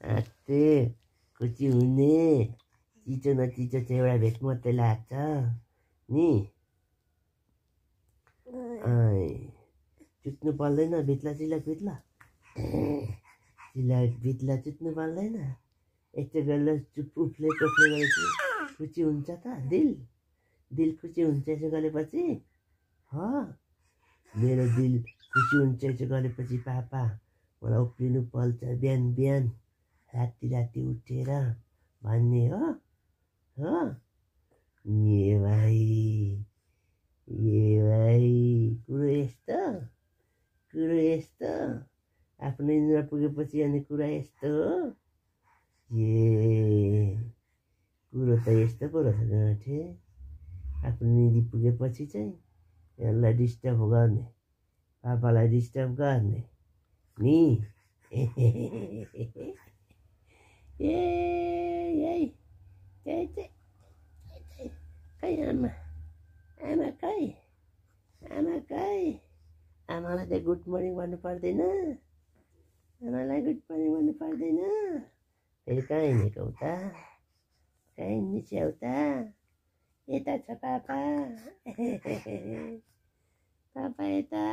आते खुसी हुने चिसो नचिसो चाहिँ एउटा भेट मात्रै लाग्छ नि चुट्नु पर्दैन भित्ला चिल्ला भित्ला चुट्नु पर्दैन यस्तो गरेर चुप उफ्लेको गरेपछि खुसी हुन्छ त दिल खुसी हुन्छ यसो गरेपछि मेरो दिल खुसी हुन्छ यसो गरेपछि पापा मलाई उफ्लिनु पर्छ बिहान बिहान राति उठेर भन्ने हो ए भाइ कुरो यस्तो आफ्नो इन्द्र पुगेपछि अनि कुरा यस्तो हो कुरो त यस्तो कुरो छ गाँठे आफ्नो निधि पुगेपछि चाहिँ यसलाई डिस्टर्ब गर्ने पापालाई डिस्टर्ब गर्ने नि खै आमा खै आमालाई चाहिँ गुड मर्निङ भन्नु पर्दैन आमालाई गुड मर्निङ भन्नु पर्दैन फेरि कहाँ हिँडेको उता कहाँ हिँड्ने छेउ त यता छ पापा पापा यता